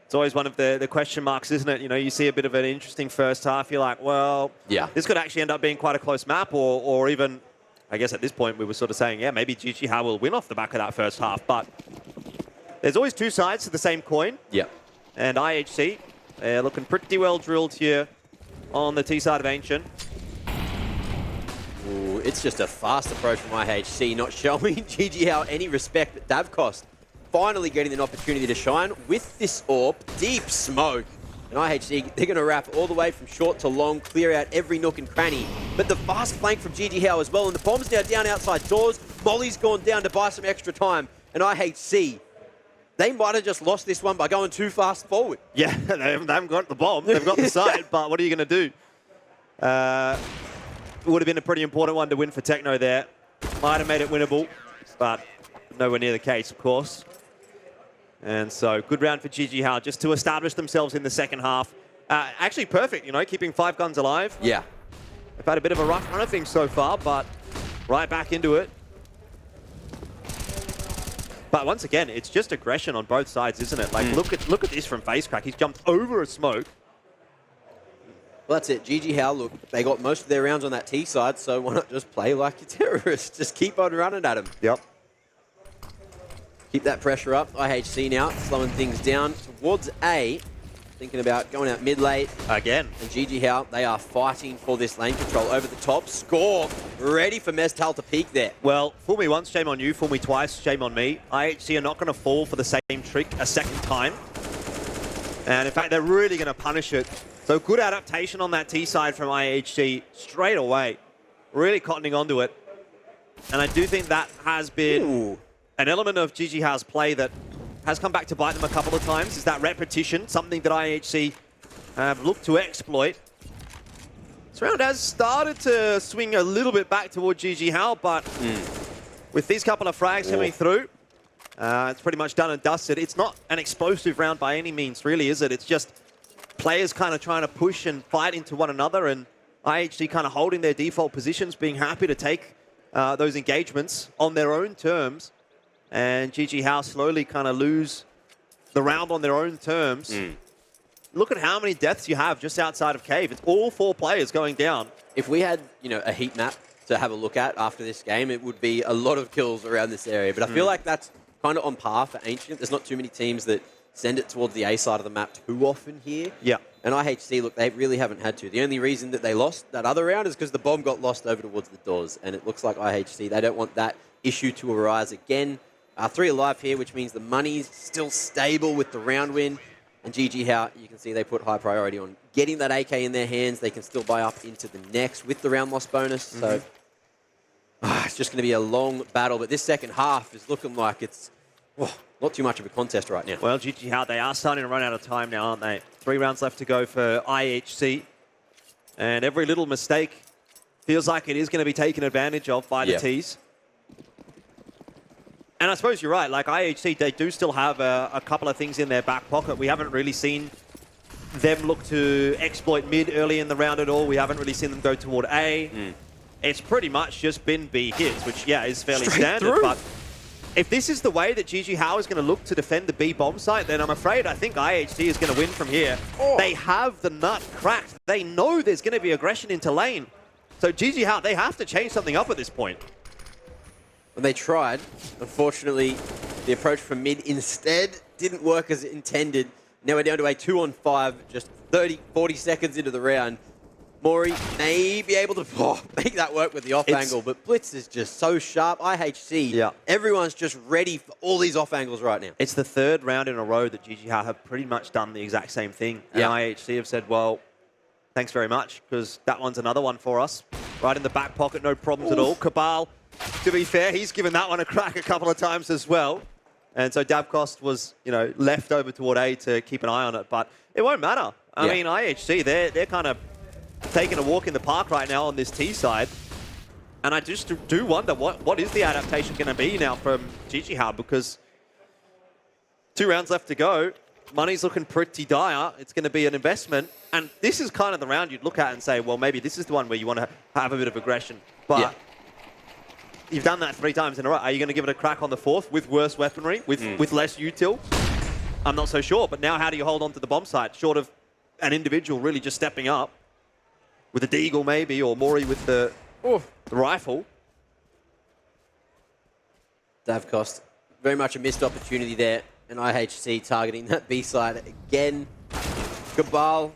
It's always one of the question marks, isn't it? You know, you see a bit of an interesting first half. You're like, well, this could actually end up being quite a close map, or even, I guess at this point, we were sort of saying, yeah, maybe GG How will win off the back of that first half. But there's always two sides to the same coin. Yeah. And IHC, looking pretty well drilled here on the T side of Ancient. Ooh, it's just a fast approach from IHC, not showing GG How any respect. But Davkos finally getting an opportunity to shine with this AWP. Deep smoke. And IHC, they're going to wrap all the way from short to long, clear out every nook and cranny. But the fast flank from GG How as well. And the bomb's now down outside doors. Molly's gone down to buy some extra time. And IHC, they might have just lost this one by going too fast forward. Yeah, they haven't got the bomb. They've got the side, but what are you going to do? Would have been a pretty important one to win for Techno there. Might have made it winnable, but nowhere near the case, of course. And so, good round for GG How just to establish themselves in the second half. Actually perfect, you know, keeping 5 guns alive. Yeah. They've had a bit of a rough run of things so far, but right back into it. But once again, it's just aggression on both sides, isn't it? Like, look at this from facecrack. He's jumped over a smoke. Well, that's it. GG How, look, they got most of their rounds on that T side, so why not just play like a terrorist? Just keep on running at them. Yep. Keep that pressure up. IHC now slowing things down towards A. Thinking about going out mid-late. Again. And GG How, they are fighting for this lane control over the top. Score. Ready for Mestal to peak there. Well, fool me once, shame on you. Fool me twice, shame on me. IHC are not going to fall for the same trick a second time. And in fact, they're really going to punish it. So good adaptation on that T side from IHC straight away. Really cottoning onto it. And I do think that has been an element of GG How's play that has come back to bite them a couple of times, is that repetition, something that IHC have looked to exploit. This round has started to swing a little bit back toward GG How, but with these couple of frags coming through, it's pretty much done and dusted. It's not an explosive round by any means, really, is it? It's just players kind of trying to push and fight into one another, and IHC kind of holding their default positions, being happy to take those engagements on their own terms, and JJH slowly kind of lose the round on their own terms. Look at how many deaths you have just outside of Cave. It's all 4 players going down. If we had, a heat map to have a look at after this game, it would be a lot of kills around this area. But I feel like that's kind of on par for Ancient. There's not too many teams that send it towards the A side of the map too often here. Yeah. And IHC, look, they really haven't had to. The only reason that they lost that other round is because the bomb got lost over towards the doors. And it looks like IHC, they don't want that issue to arise again. 3 alive here, which means the money's still stable with the round win. And JJH, you can see they put high priority on getting that AK in their hands. They can still buy up into the next with the round loss bonus. So it's just going to be a long battle. But this second half is looking like it's not too much of a contest right now. Well, JJH, they are starting to run out of time now, aren't they? 3 rounds left to go for IHC. And every little mistake feels like it is going to be taken advantage of by the Ts. And I suppose you're right. Like IHC, they do still have a couple of things in their back pocket. We haven't really seen them look to exploit mid early in the round at all. We haven't really seen them go toward A. It's pretty much just been B hits, which, is fairly standard. But if this is the way that JJH is going to look to defend the B bomb site, then I'm afraid I think IHC is going to win from here. They have the nut cracked. They know there's going to be aggression into lane. So JJH, they have to change something up at this point. When they tried, unfortunately, the approach from mid instead didn't work as intended. Now we're down to a 2-on-5, just 40 seconds into the round. MOREE may be able to make that work with the off angle, but bLitz is just so sharp. IHC, everyone's just ready for all these off angles right now. It's the 3rd round in a row that JJH have pretty much done the exact same thing. And IHC have said, well, thanks very much, because that one's another one for us. Right in the back pocket, no problems at all. Kabal, to be fair, he's given that one a crack a couple of times as well. And so Davcost was, left over toward A to keep an eye on it. But it won't matter. I mean, IHC, they're kind of taking a walk in the park right now on this T side. And I just do wonder, what is the adaptation going to be now from JJH? Because 2 rounds left to go. Money's looking pretty dire. It's going to be an investment. And this is kind of the round you'd look at and say, well, maybe this is the one where you want to have a bit of aggression. But you've done that 3 times in a row. Are you going to give it a crack on the 4th with worse weaponry, with less util? I'm not so sure. But now how do you hold on to the bomb site, short of an individual really just stepping up with a deagle maybe, or MOREE with the rifle? Davcost, very much a missed opportunity there. And IHC targeting that B side again. Kabal,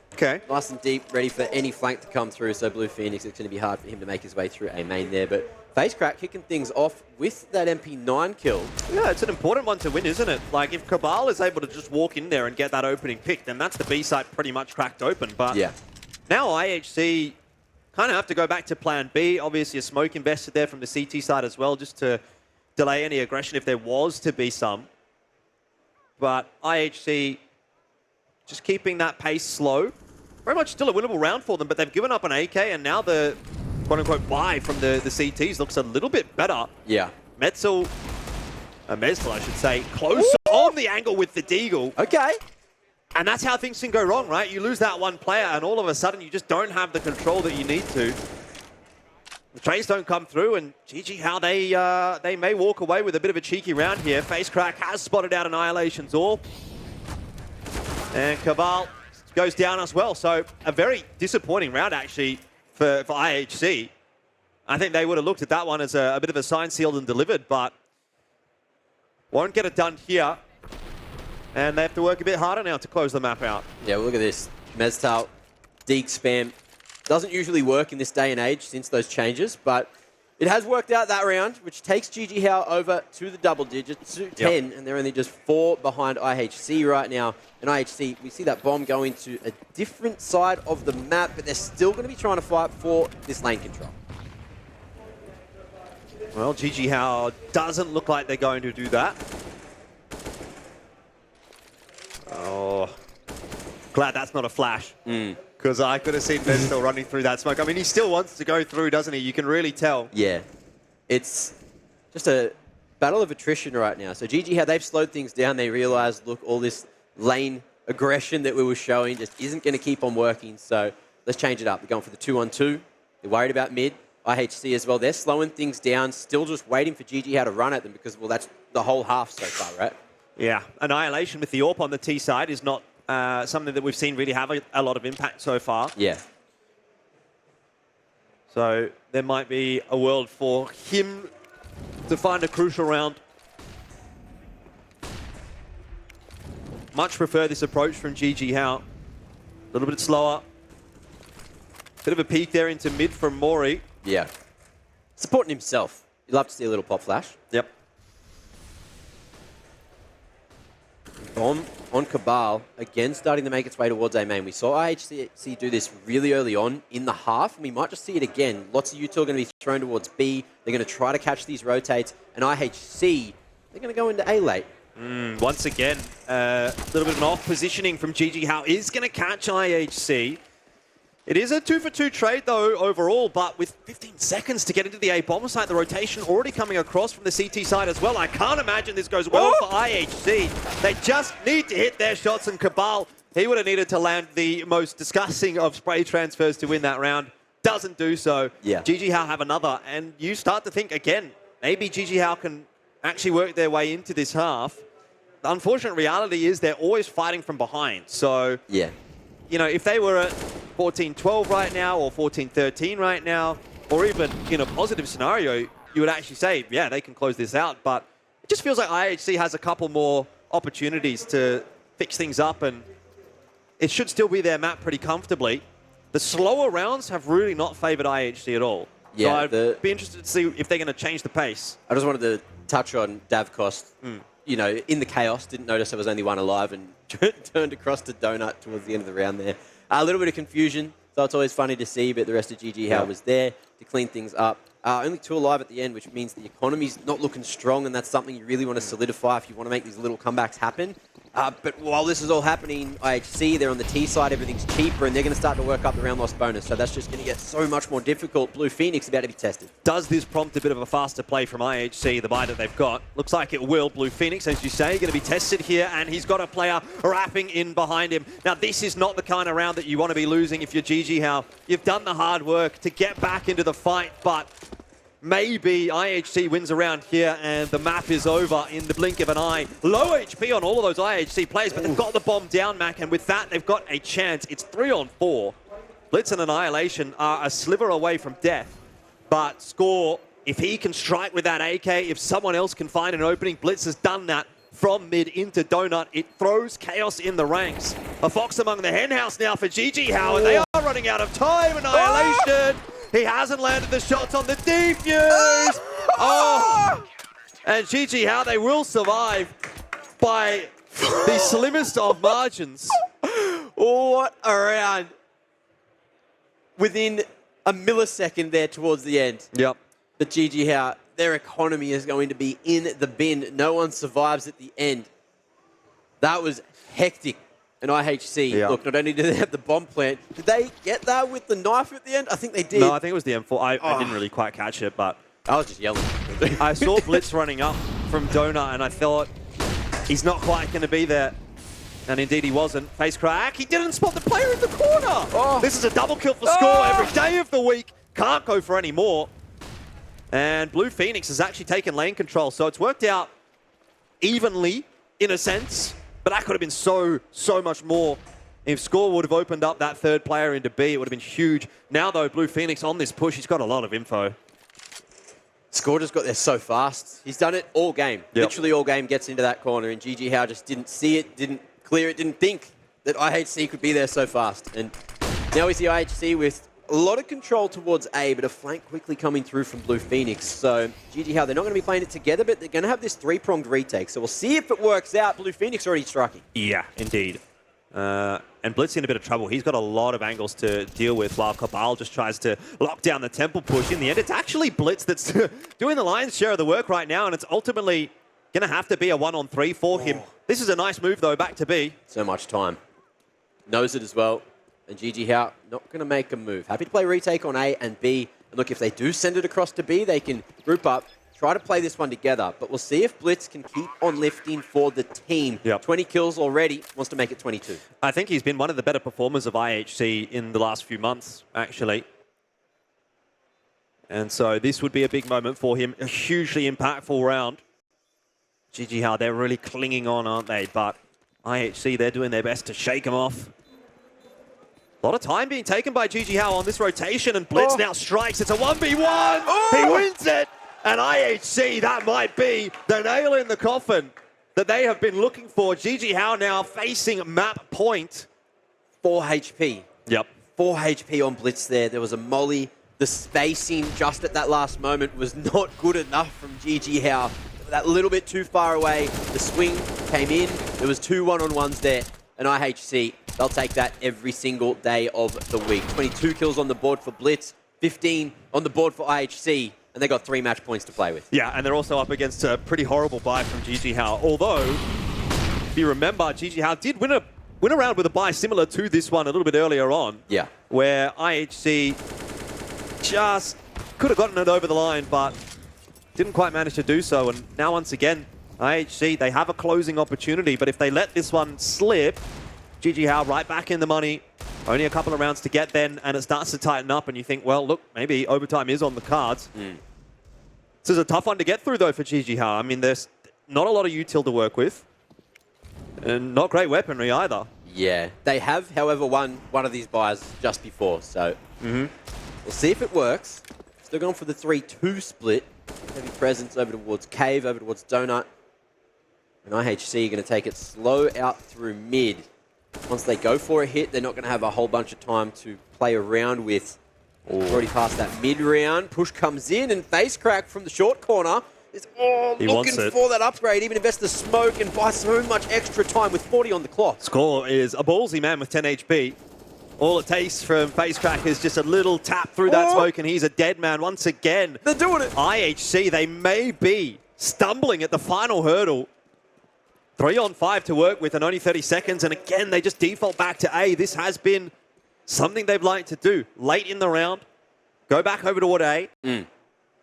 nice and deep, ready for any flank to come through. So Blue Phoenix, it's going to be hard for him to make his way through A main there. But facecrack kicking things off with that MP9 kill. Yeah, it's an important one to win, isn't it? Like, if Kabal is able to just walk in there and get that opening pick, then that's the B site pretty much cracked open. But now IHC kind of have to go back to plan B. Obviously, a smoke invested there from the CT side as well, just to delay any aggression if there was to be some. But IHC just keeping that pace slow. Very much still a winnable round for them, but they've given up an AK, and now the quote-unquote buy from the CTs looks a little bit better. Yeah. Metzl, I should say, close on the angle with the deagle. Okay. And that's how things can go wrong, right? You lose that one player, and all of a sudden you just don't have the control that you need to. The trades don't come through, and JJH, they may walk away with a bit of a cheeky round here. Facecrack has spotted out Annihilation's AWP. And Kabal goes down as well. So a very disappointing round, actually, for IHC. I think they would have looked at that one as a bit of a sign sealed and delivered, but won't get it done here. And they have to work a bit harder now to close the map out. Yeah, well, look at this. Meztal, Deke spam. Doesn't usually work in this day and age since those changes, but it has worked out that round, which takes JJH over to the double digits, to 10, and they're only just 4 behind IHC right now. And IHC, we see that bomb going to a different side of the map, but they're still going to be trying to fight for this lane control. Well, JJH doesn't look like they're going to do that. Oh, glad that's not a flash. Because I could have seen Ben still running through that smoke. I mean, he still wants to go through, doesn't he? You can really tell. Yeah. It's just a battle of attrition right now. So JJH, they've slowed things down. They realize, look, all this lane aggression that we were showing just isn't going to keep on working. So let's change it up. They're going for the 2-on-2. They're worried about mid. IHC as well. They're slowing things down, still just waiting for GG how to run at them because, well, that's the whole half so far, right? Yeah, Annihilation with the AWP on the T side is not something that we've seen really have a lot of impact so far. Yeah. So there might be a world for him to find a crucial round. Much prefer this approach from GG How. A little bit slower. Bit of a peek there into mid from MOREE. Yeah. Supporting himself. You'd love to see a little pop flash. Yep. Bomb on Kabal, again starting to make its way towards A main. We saw IHC do this really early on in the half, and we might just see it again. Lots of util are going to be thrown towards B. They're going to try to catch these rotates, and IHC, they're going to go into A late. Once again, a little bit of an off positioning from GG How is going to catch IHC. It is a 2-for-2 trade, though, overall, but with 15 seconds to get into the A bomb site, the rotation already coming across from the CT side as well. I can't imagine this goes well for IHC. They just need to hit their shots, and Kabal, he would have needed to land the most disgusting of spray transfers to win that round. Doesn't do so. Yeah. GG How have another, and you start to think, again, maybe GG How can actually work their way into this half. The unfortunate reality is they're always fighting from behind, so... Yeah. You know, if they were at 14-12 right now or 14-13 right now, or even in a positive scenario, you would actually say, yeah, they can close this out. But it just feels like IHC has a couple more opportunities to fix things up, and it should still be their map pretty comfortably. The slower rounds have really not favored IHC at all. Yeah, so I'd be interested to see if they're going to change the pace. I just wanted to touch on Davcost. You know, in the chaos, didn't notice there was only one alive and turned across to Donut towards the end of the round there. A little bit of confusion, so it's always funny to see, but the rest of GG How was there to clean things up. Only 2 alive at the end, which means the economy's not looking strong, and that's something you really want to solidify if you want to make these little comebacks happen. But while this is all happening, IHC, they're on the T side, everything's cheaper, and they're going to start to work up the round loss bonus. So that's just going to get so much more difficult. Blue Phoenix about to be tested. Does this prompt a bit of a faster play from IHC, the buy that they've got? Looks like it will. Blue Phoenix, as you say, going to be tested here, and he's got a player wrapping in behind him. Now, this is not the kind of round that you want to be losing if you're GG How. You've done the hard work to get back into the fight, but maybe IHC wins around here and the map is over in the blink of an eye. Low HP on all of those IHC players, but they've got the bomb down, Mac, and with that, they've got a chance. It's 3-on-4. BLitz and Annihilation are a sliver away from death, but Score, if he can strike with that AK, if someone else can find an opening, bLitz has done that from mid into Donut. It throws chaos in the ranks. A fox among the henhouse now for GG How, and they are running out of time. Annihilation! He hasn't landed the shots on the defuse! Oh! And GG How, they will survive by the slimmest of margins. What a round. Within a millisecond there towards the end. Yep. But GG How, their economy is going to be in the bin. No one survives at the end. That was hectic. And IHC, look, not only did they have the bomb plant, did they get that with the knife at the end? I think they did. No, I think it was the M4. I didn't really quite catch it, but... I was just yelling. I saw bLitz running up from Donut, and I thought, he's not quite going to be there. And indeed he wasn't. Facecrack, he didn't spot the player in the corner! This is a double kill for Score every day of the week. Can't go for any more. And Blue Phoenix has actually taken lane control, so it's worked out evenly, in a sense. But that could have been so much more. If Score would have opened up that third player into B, it would have been huge. Now, though, Blue Phoenix on this push, he's got a lot of info. Score just got there so fast. He's done it all game. Yep. Literally all game gets into that corner, and GG How just didn't see it, didn't clear it, didn't think that IHC could be there so fast. And now we see IHC with a lot of control towards A, but a flank quickly coming through from Blue Phoenix. So GG How, they're not going to be playing it together, but they're going to have this 3-pronged retake. So we'll see if it works out. Blue Phoenix already striking. Yeah, indeed. And bLitz in a bit of trouble. He's got a lot of angles to deal with, while Kabal just tries to lock down the temple push. In the end, it's actually bLitz that's doing the lion's share of the work right now, and it's ultimately going to have to be a 1-on-3 for him. This is a nice move, though, back to B. So much time. Knows it as well. And GG How not going to make a move. Happy to play retake on A and B. And look, if they do send it across to B, they can group up, try to play this one together, but we'll see if bLitz can keep on lifting for the team. Yep. 20 kills already, wants to make it 22. I think he's been one of the better performers of IHC in the last few months, actually. And so this would be a big moment for him, a hugely impactful round. JJH, they're really clinging on, aren't they? But IHC, they're doing their best to shake him off. A lot of time being taken by JJH on this rotation, and bLitz now strikes. It's a 1v1. He wins it. And IHC, that might be the nail in the coffin that they have been looking for. JJH now facing map point. 4 HP. Yep. 4 HP on bLitz there. There was a molly. The spacing just at that last moment was not good enough from JJH. That little bit too far away. The swing came in. There was 2 one-on-ones there. And IHC, they'll take that every single day of the week. 22 kills on the board for bLitz, 15 on the board for IHC, and they got 3 match points to play with. Yeah, and they're also up against a pretty horrible buy from JJH. Although, if you remember, JJH did win a round with a buy similar to this one a little bit earlier on. Yeah. Where IHC just could have gotten it over the line, but didn't quite manage to do so. And now, once again, IHC, they have a closing opportunity, but if they let this one slip, JJH right back in the money. Only a couple of rounds to get then, and it starts to tighten up, and you think, well, look, maybe overtime is on the cards. This is a tough one to get through, though, for JJH. I mean, there's not a lot of util to work with, and not great weaponry either. Yeah. They have, however, won one of these buys just before, so we'll see if it works. Still going for the 3-2 split. Heavy presence over towards Cave, over towards Donut. And IHC are going to take it slow out through mid. Once they go for a hit, they're not going to have a whole bunch of time to play around with. Already past that mid round. Push comes in, and facecrack from the short corner is looking for that upgrade. Even invest the smoke and buy so much extra time with 40 on the clock. Score is a ballsy man with 10 HP. All it takes from facecrack is just a little tap through that smoke, and he's a dead man once again. They're doing it. IHC, they may be stumbling at the final hurdle. 3-on-5 to work with and only 30 seconds. And again, they just default back to A. This has been something they've liked to do. Late in the round, go back over toward A.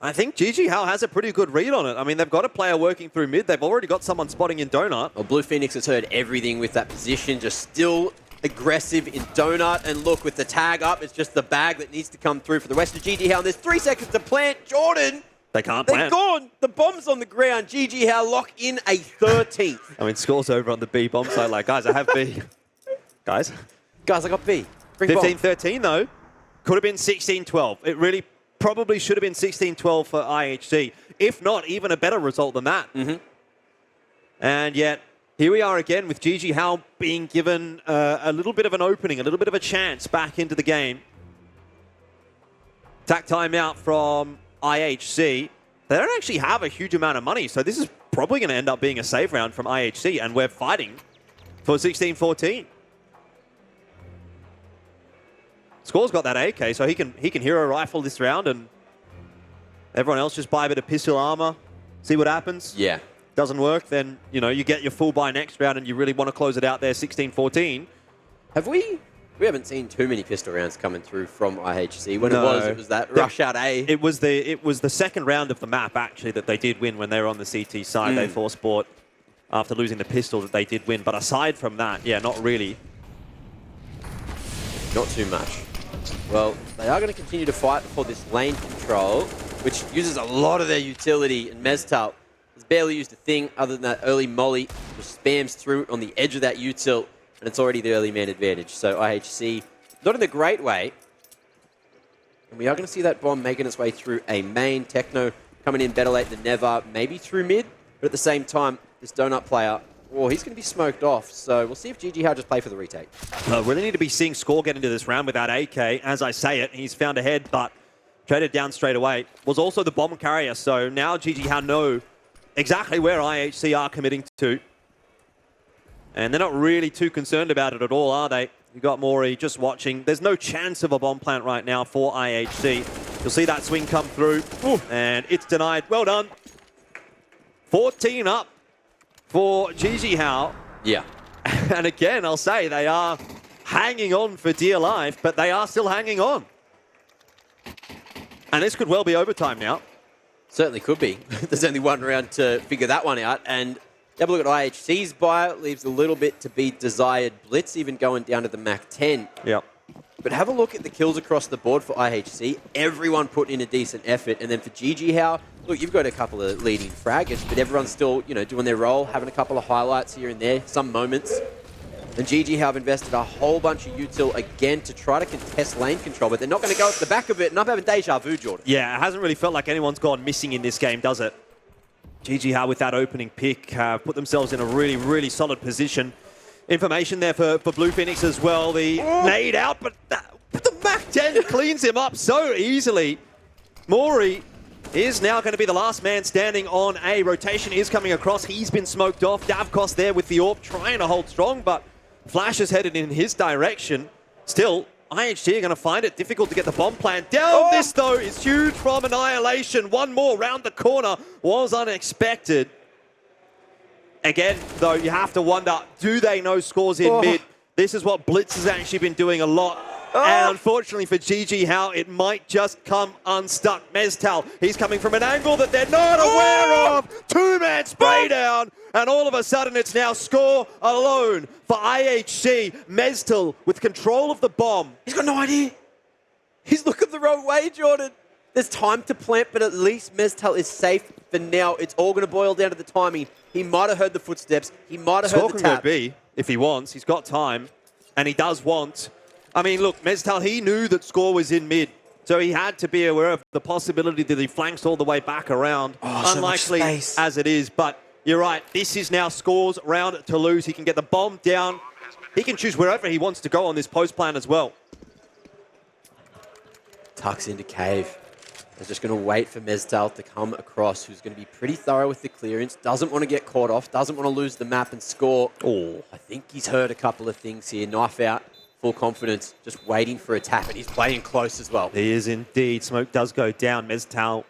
I think JJH has a pretty good read on it. I mean, they've got a player working through mid. They've already got someone spotting in Donut. Well, Blue Phoenix has heard everything with that position. Just still aggressive in Donut. And look, with the tag up, it's just the bag that needs to come through for the rest of JJH. And there's 3 seconds to plant. Jordan. They can't They're plant. gone. The bomb's on the ground. JJH lock in a 13th. I mean, Score's over on the B bomb side. Like, guys, I have B. Guys, I got B. Bring 15-13, though. Could have been 16-12. It really probably should have been 16-12 for IHC. If not, even a better result than that. And yet, here we are again with JJH being given a little bit of an opening, a little bit of a chance back into the game. Attack timeout from IHC. They don't actually have a huge amount of money, so this is probably going to end up being a save round from IHC, and we're fighting for 16-14. Score's got that AK, so he can hero rifle this round, and everyone else just buy a bit of pistol armor, see what happens. Yeah. Doesn't work, then you get your full buy next round, and you really want to close it out there 16-14. Have we haven't seen too many pistol rounds coming through from IHC. When it was that rush out A. It was the second round of the map, actually, that they did win when they were on the CT side. They force bought after losing the pistol that they did win. But aside from that, yeah, not really. Not too much. Well, they are going to continue to fight for this lane control, which uses a lot of their utility, and Meztal has barely used a thing other than that early molly, which spams through on the edge of that util, and it's already the early man advantage. So IHC, not in a great way. And we are going to see that bomb making its way through a main. Techno coming in better late than never, maybe through mid, but at the same time, this Donut player, he's going to be smoked off. So we'll see if JJH just play for the retake. Really need to be seeing Score get into this round without AK. As I say it, he's found a head, but traded down straight away. Was also the bomb carrier, so now JJH know exactly where IHC are committing to. And they're not really too concerned about it at all, are they? You got MOREE just watching. There's no chance of a bomb plant right now for IHC. You'll see that swing come through, and it's denied. Well done. 14 up for JJH. Yeah. And again, I'll say they are hanging on for dear life, but they are still hanging on. And this could well be overtime now. Certainly could be. There's only one round to figure that one out. And have a look at IHC's buy. Leaves a little bit to be desired. bLitz even going down to the Mach 10. Yep. But have a look at the kills across the board for IHC. Everyone putting in a decent effort. And then for JJH, look, you've got a couple of leading fraggers, but everyone's still, doing their role, having a couple of highlights here and there, some moments. And JJH have invested a whole bunch of util again to try to contest lane control, but they're not going to go at the back of it. And I'm having deja vu, Jordan. Yeah, it hasn't really felt like anyone's gone missing in this game, does it? JJH with that opening pick put themselves in a really, really solid position. Information there for Blue Phoenix as well. The nade out, but the Mach 10 cleans him up so easily. MOREE is now going to be the last man standing on A. Rotation is coming across. He's been smoked off. Davkos there with the AWP trying to hold strong, but Flash is headed in his direction. Still, IHC are going to find it difficult to get the bomb plant down. This, though, is huge from Annihilation. One more round the corner was unexpected. Again, though, you have to wonder, do they know scores in mid? This is what bLitz has actually been doing a lot. And unfortunately for JJH, it might just come unstuck. Meztal, he's coming from an angle that they're not aware of. Two-man spray down. And all of a sudden, it's now score alone for IHC. Meztal with control of the bomb. He's got no idea. He's looking the wrong way, Jordan. There's time to plant, but at least Meztal is safe for now. It's all going to boil down to the timing. He might have heard the footsteps. He might have heard the tap. Score can go B if he wants. He's got time, and he does want. I mean, look, Meztal, he knew that score was in mid, so he had to be aware of the possibility that he flanks all the way back around. Unlikely as it is, but you're right. This is now score's round to lose. He can get the bomb down. He can choose wherever he wants to go on this post plan as well. Tucks into cave. They're just going to wait for Meztal to come across, who's going to be pretty thorough with the clearance, doesn't want to get caught off, doesn't want to lose the map and score. I think he's heard a couple of things here. Knife out, full confidence, just waiting for a tap, and he's playing close as well. He is indeed. Smoke does go down. Meztal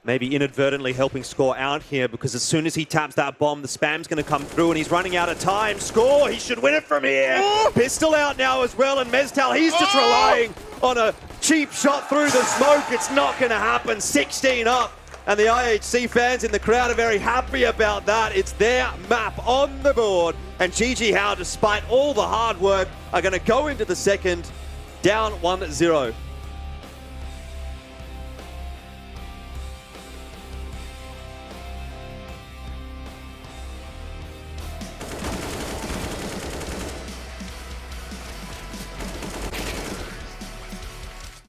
maybe inadvertently helping score out here, because as soon as he taps that bomb, the spam's going to come through, and he's running out of time. Score, he should win it from here. Pistol out now as well, and Meztal, he's just relying on a cheap shot through the smoke. It's not going to happen. 16 up, and the IHC fans in the crowd are very happy about that. It's their map on the board, and JJH, despite all the hard work, are going to go into the second down 1-0.